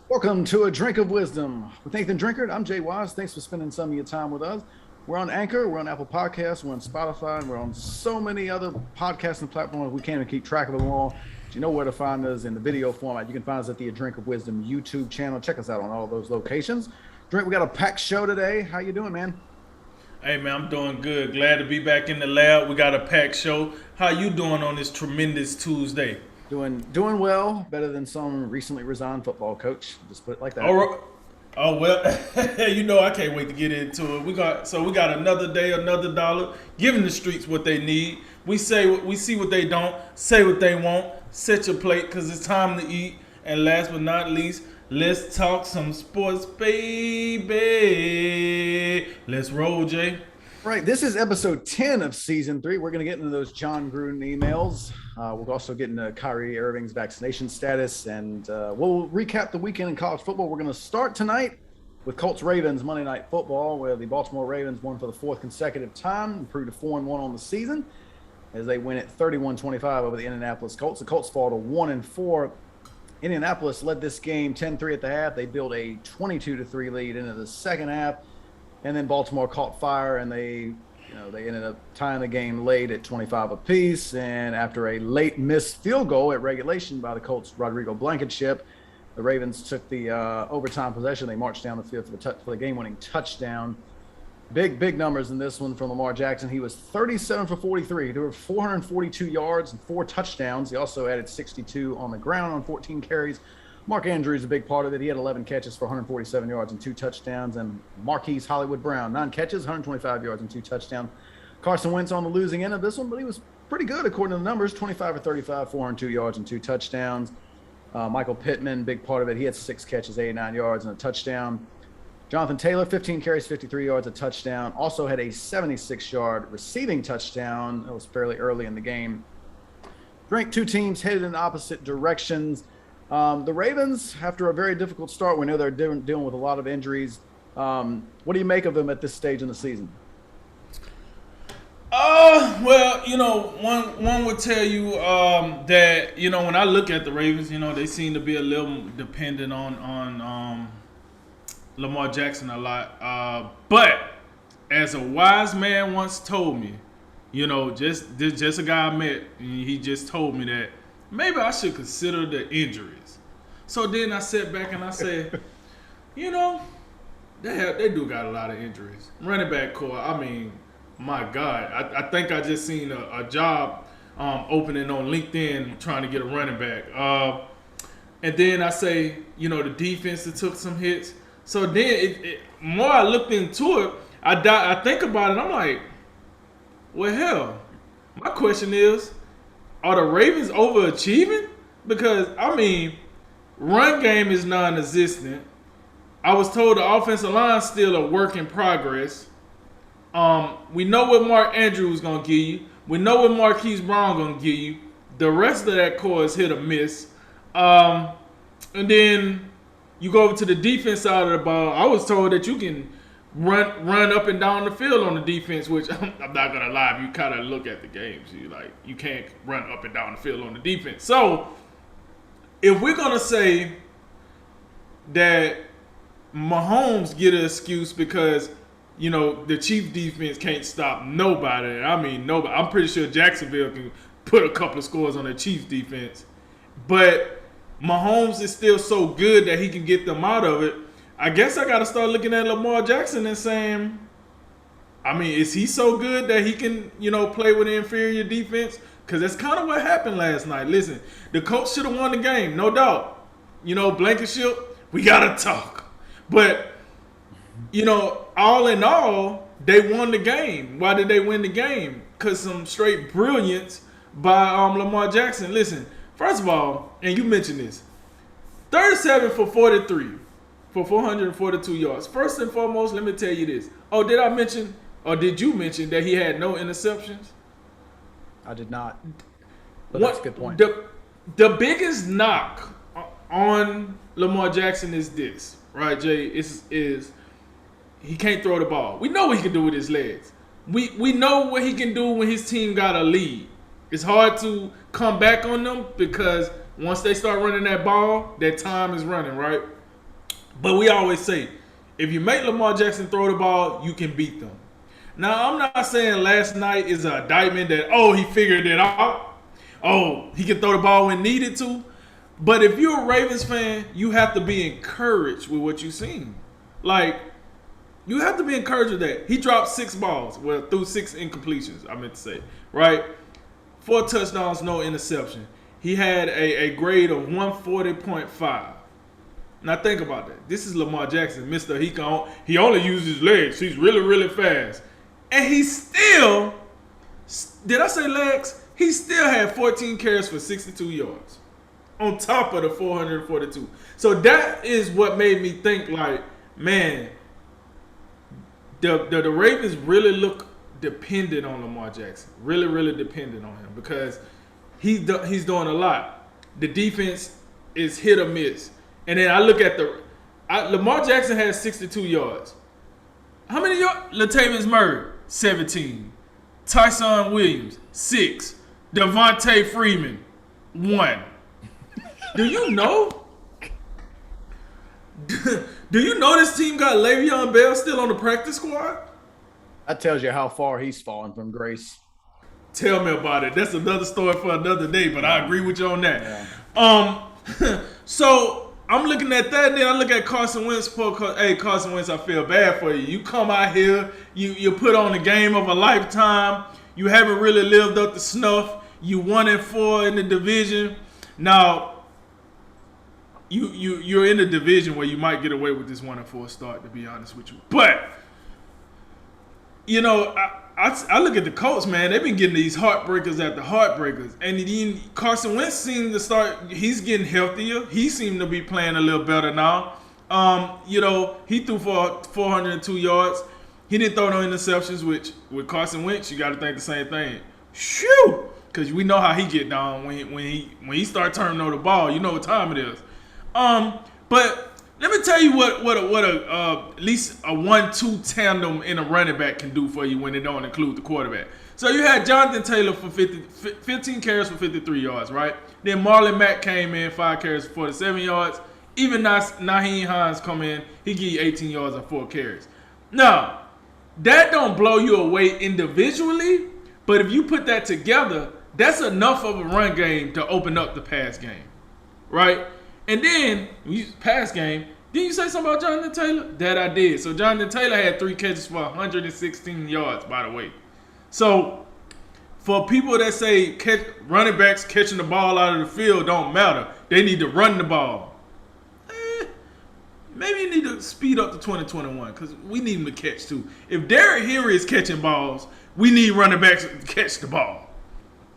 Welcome to A Drink of Wisdom with Nathan Drinkard. I'm Jay Wise. Thanks for spending some of your time with us. We're on Anchor, we're on Apple Podcasts, we're on Spotify, and we're on so many other podcasting platforms. We can't even keep track of them all. But you know where to find us in the video format. You can find us at the A Drink of Wisdom YouTube channel. Check us out on all those locations. Drink, we got a packed show today. How you doing, man? Hey man, I'm doing good. Glad to be back in the lab. We got a packed show. How you doing on this tremendous Tuesday? Doing well, better than some recently resigned football coach. Just put it like that. All right. Oh well, I can't wait to get into it. We got another day, another dollar, giving the streets what they need. We see what they don't, say what they want. Set your plate, cause it's time to eat. And last but not least, let's talk some sports, baby. Let's roll, Jay. Right. This is episode 10 of season 3. We're going to get into those John Gruden emails. We'll also get into Kyrie Irving's vaccination status, and we'll recap the weekend in college football. We're going to start tonight with Colts Ravens Monday Night Football, where the Baltimore Ravens won for the fourth consecutive time, improved to 4-1 on the season as they win at 31-25 over the Indianapolis Colts. The Colts fall to 1-4. Indianapolis led this game 10-3 at the half. They built a 22-3 lead into the second half. And then Baltimore caught fire, and they ended up tying the game late at 25 apiece. And after a late missed field goal at regulation by the Colts' Rodrigo Blankenship, the Ravens took the overtime possession. They marched down the field for the game-winning touchdown. Big numbers in this one from Lamar Jackson. He was 37 for 43. There were 442 yards and 4 touchdowns. He also added 62 on the ground on 14 carries. Mark Andrews, a big part of it. He had 11 catches for 147 yards and 2 touchdowns. And Marquise Hollywood Brown, 9 catches, 125 yards and 2 touchdowns. Carson Wentz on the losing end of this one, but he was pretty good according to the numbers. 25 for 35, 402 yards and 2 touchdowns. Michael Pittman, big part of it. He had 6 catches, 89 yards and a touchdown. Jonathan Taylor, 15 carries, 53 yards, a touchdown. Also had a 76-yard receiving touchdown. That was fairly early in the game. Two teams headed in opposite directions. The Ravens, after a very difficult start, we know they're dealing with a lot of injuries. What do you make of them at this stage in the season? One would tell you that when I look at the Ravens, they seem to be a little dependent on Lamar Jackson a lot. But as a wise man once told me, just a guy I met, he just told me that maybe I should consider the injuries. So then I sat back and I said, they do got a lot of injuries. Running back core, I mean, my God. I think I just seen a job opening on LinkedIn trying to get a running back. And then I say, the defense that took some hits. So then more I looked into it, I think about it, I'm like, well, hell, my question is, are the Ravens overachieving? Because, run game is non-existent. I was told the offensive line is still a work in progress. We know what Mark Andrews is going to give you. We know what Marquise Brown going to give you. The rest of that core is hit or miss. And then you go over to the defense side of the ball. I was told that you can run up and down the field on the defense, which I'm not gonna lie, if you kind of look at the games, you can't run up and down the field on the defense. So if we're gonna say that Mahomes get an excuse because the Chiefs defense can't stop nobody, nobody. I'm pretty sure Jacksonville can put a couple of scores on the Chiefs defense, but Mahomes is still so good that he can get them out of it. I guess I got to start looking at Lamar Jackson and saying, is he so good that he can, play with an inferior defense? Because that's kind of what happened last night. Listen, the Colts should have won the game, no doubt. Blankenship, we got to talk. But, all in all, they won the game. Why did they win the game? Because some straight brilliance by Lamar Jackson. Listen, first of all, and you mentioned this, 37 for 43 for 442 yards. First and foremost, let me tell you this. Oh, did you mention that he had no interceptions? I did not, but that's a good point. The biggest knock on Lamar Jackson is this, right, Jay? Is he can't throw the ball. We know what he can do with his legs. We know what he can do when his team got a lead. It's hard to come back on them because once they start running that ball, that time is running, right? But we always say, if you make Lamar Jackson throw the ball, you can beat them. Now, I'm not saying last night is an indictment that, oh, he figured it out. Oh, he can throw the ball when needed to. But if you're a Ravens fan, you have to be encouraged with what you've seen. Like, you have to be encouraged with that. He dropped 6 balls. Well, threw 6 incompletions, I meant to say. Right? 4 touchdowns, no interception. He had a grade of 140.5. Now think about that. This is Lamar Jackson, Mr. He only uses his legs. He's really, really fast. And he still, did I say legs? He still had 14 carries for 62 yards. On top of the 442. So that is what made me think like, man, the Ravens really look dependent on Lamar Jackson. Really, really dependent on him because he's doing a lot. The defense is hit or miss. And then I look at Lamar Jackson has 62 yards. How many yards? Latavius Murray, 17. Tyson Williams, 6. Devontae Freeman, 1. Do you know? Do you know this team got Le'Veon Bell still on the practice squad? That tells you how far he's fallen from grace. Tell me about it. That's another story for another day, but I agree with you on that. Yeah. So I'm looking at that, and then I look at Carson Wentz. Hey, Carson Wentz, I feel bad for you. You come out here, you put on the game of a lifetime. You haven't really lived up to snuff. You 1-4 in the division. Now, you're in a division where you might get away with this 1-4 start, to be honest with you. But, you know, I look at the Colts, man. They've been getting these heartbreakers after heartbreakers. And then Carson Wentz seemed to start, he's getting healthier. He seemed to be playing a little better now. You know, he threw for 402 yards. He didn't throw no interceptions, which with Carson Wentz, you got to think the same thing. Shoo! Because we know how he get down when he start turning over the ball. You know what time it is. But let me tell you what at least a 1-2 tandem in a running back can do for you when they don't include the quarterback. So you had Jonathan Taylor for 15 carries for 53 yards, right? Then Marlon Mack came in, 5 carries for 47 yards. Even Nyheim Hines come in, he give you 18 yards and 4 carries. Now, that don't blow you away individually, but if you put that together, that's enough of a run game to open up the pass game, right? And then, pass game, didn't you say something about Jonathan Taylor? That I did. So Jonathan Taylor had 3 catches for 116 yards, by the way. So for people that say running backs catching the ball out of the field don't matter, they need to run the ball. Maybe you need to speed up to 2021 because we need him to catch too. If Derrick Henry is catching balls, we need running backs to catch the ball.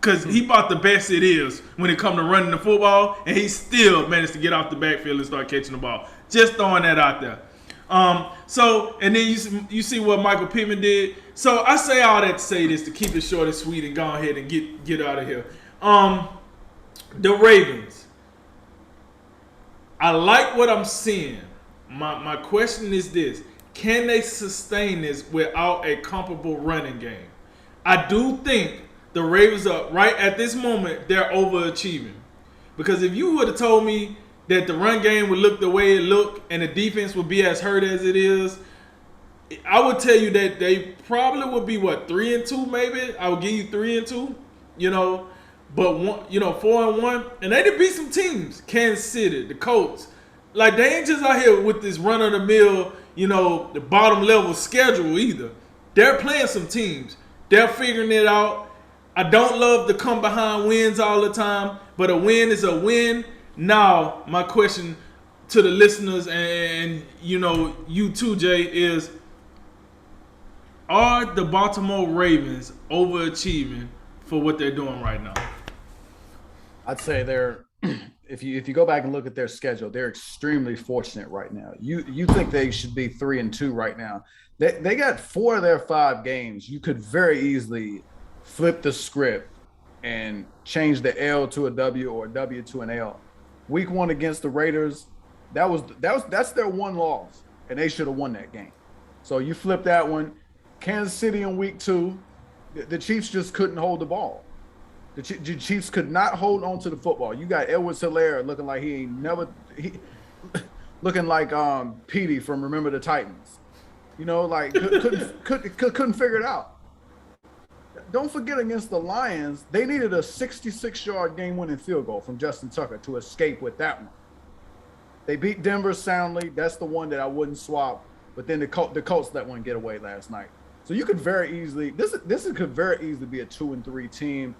Because he about the best it is when it comes to running the football, and he still managed to get off the backfield and start catching the ball. Just throwing that out there. And then you see what Michael Pittman did. So I say all that to say this, to keep it short and sweet and go ahead and get out of here. The Ravens. I like what I'm seeing. My question is this. Can they sustain this without a comparable running game? I do think the Ravens are, right at this moment, they're overachieving. Because if you would have told me that the run game would look the way it looked and the defense would be as hurt as it is, I would tell you that they probably would be, 3-2 maybe? I would give you 3-2, you know. But, 4-1. And they did beat some teams. Kansas City, the Colts. Like, they ain't just out here with this run-of-the-mill, the bottom-level schedule either. They're playing some teams. They're figuring it out. I don't love the come-behind wins all the time, but a win is a win. Now, my question to the listeners and you too, Jay, is are the Baltimore Ravens overachieving for what they're doing right now? I'd say they're if you go back and look at their schedule, they're extremely fortunate right now. You think they should be 3-2 right now. They got 4 of their 5 games. You could very easily flip the script and change the L to a W or a W to an L. Week 1 against the Raiders, that's their one loss, and they should have won that game. So you flip that one. Kansas City in week 2, the Chiefs just couldn't hold the ball. The Chiefs could not hold on to the football. You got Edwards-Helaire looking like he ain't never looking like Petey from Remember the Titans. You know, like couldn't figure it out. Don't forget against the Lions, they needed a 66-yard game-winning field goal from Justin Tucker to escape with that one. They beat Denver soundly. That's the one that I wouldn't swap. But then the Colts let one get away last night. So you could very easily this could very easily be a 2-3 team.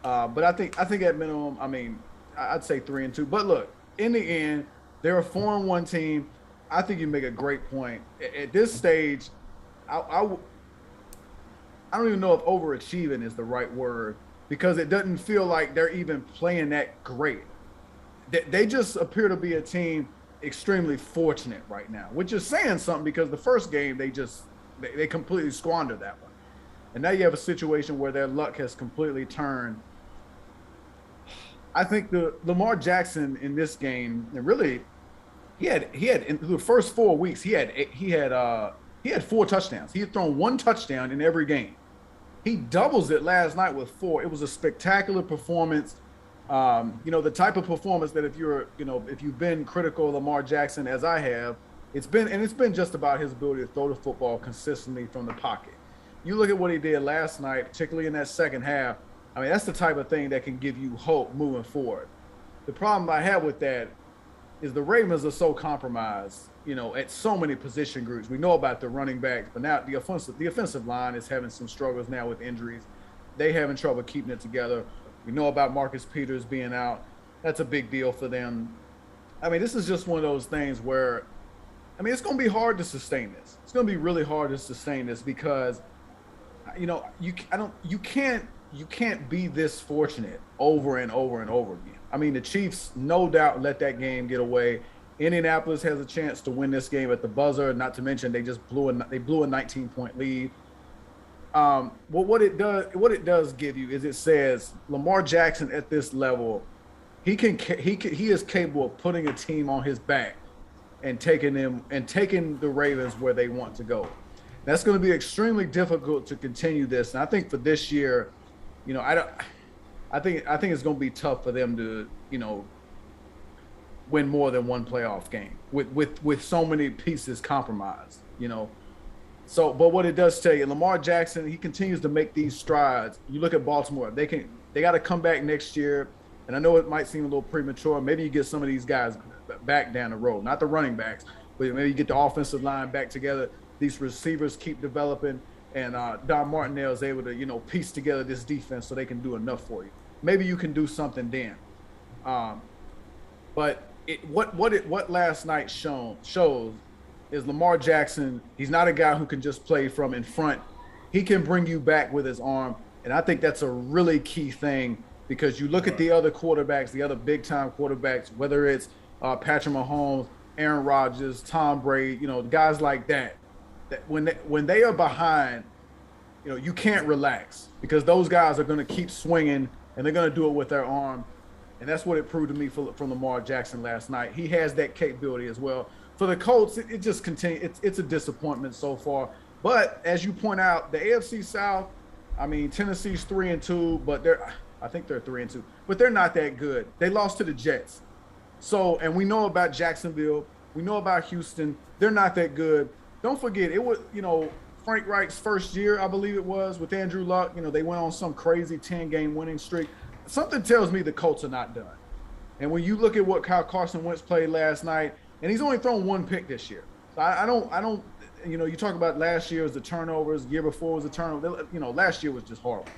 But I think at minimum, I mean, I'd say 3-2. But look, in the end, they're a 4-1 team. I think you make a great point. At this stage, I don't even know if overachieving is the right word because it doesn't feel like they're even playing that great. They just appear to be a team extremely fortunate right now, which is saying something because the first game they completely squandered that one. And now you have a situation where their luck has completely turned. I think the Lamar Jackson in this game, and really he had in the first 4 weeks, he had 4 touchdowns. He had thrown 1 touchdown in every game. He doubles it last night with 4. It was a spectacular performance. The type of performance that if you've been critical of Lamar Jackson as I have, it's been just about his ability to throw the football consistently from the pocket. You look at what he did last night, particularly in that second half. I mean, that's the type of thing that can give you hope moving forward. The problem I have with that is the Ravens are so compromised, at so many position groups. We know about the running backs, but now the offensive line is having some struggles now with injuries. They having trouble keeping it together. We know about Marcus Peters being out. That's a big deal for them. I mean, this is just one of those things where, I mean, it's going to be hard to sustain this. It's going to be really hard to sustain this because, you can't be this fortunate over and over and over again. I mean, the Chiefs, no doubt, let that game get away. Indianapolis has a chance to win this game at the buzzer. Not to mention they just blew a 19-point lead. What it does give you is it says Lamar Jackson at this level, he is capable of putting a team on his back and taking the Ravens where they want to go. That's going to be extremely difficult to continue this. And I think for this year, I think it's going to be tough for them to, win more than one playoff game with so many pieces compromised, So, but what it does tell you, Lamar Jackson, he continues to make these strides. You look at Baltimore, they got to come back next year. And I know it might seem a little premature. Maybe you get some of these guys back down the road, not the running backs, but maybe you get the offensive line back together. These receivers keep developing, and Don Martinez is able to, piece together this defense so they can do enough for you. Maybe you can do something then. But what last night shows is Lamar Jackson. He's not a guy who can just play from in front. He can bring you back with his arm, and I think that's a really key thing because you look at the other quarterbacks, the other big-time quarterbacks, whether it's Patrick Mahomes, Aaron Rodgers, Tom Brady, guys like that when they are behind, you can't relax because those guys are going to keep swinging and they're going to do it with their arm. And that's what it proved to me from Lamar Jackson last night. He has that capability as well. For the Colts, it just continues. It's a disappointment so far. But as you point out, the AFC South, I mean, Tennessee's 3-2, but I think they're 3-2, but they're not that good. They lost to the Jets. So, and we know about Jacksonville. We know about Houston. They're not that good. Don't forget, it was, Frank Reich's first year, I believe it was, with Andrew Luck. They went on some crazy 10-game winning streak. Something tells me the Colts are not done. And when you look at what Kyle Carson Wentz played last night, and he's only thrown 1 pick this year. So I don't, you talk about last year was the turnovers, year before was the turnover. Last year was just horrible.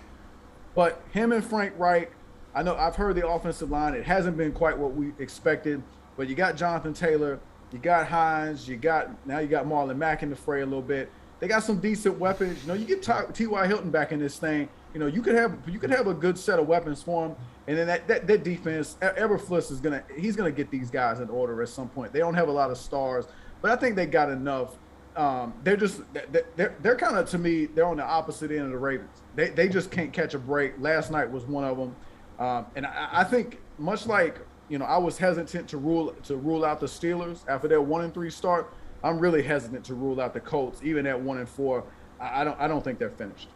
But him and Frank Reich, I know I've heard the offensive line. It hasn't been quite what we expected, but you got Jonathan Taylor, you got Hines, now you got Marlon Mack in the fray a little bit. They got some decent weapons. You get T.Y. Hilton back in this thing. You could have a good set of weapons for him. And then that defense, Eberflus he's gonna get these guys in order at some point. They don't have a lot of stars, but I think they got enough. They're kind of, to me, they're on the opposite end of the Ravens. They just can't catch a break. Last night was one of them, and I think much like I was hesitant to rule out the Steelers after their 1-3 start. I'm really hesitant to rule out the Colts even at 1-4. I don't think they're finished.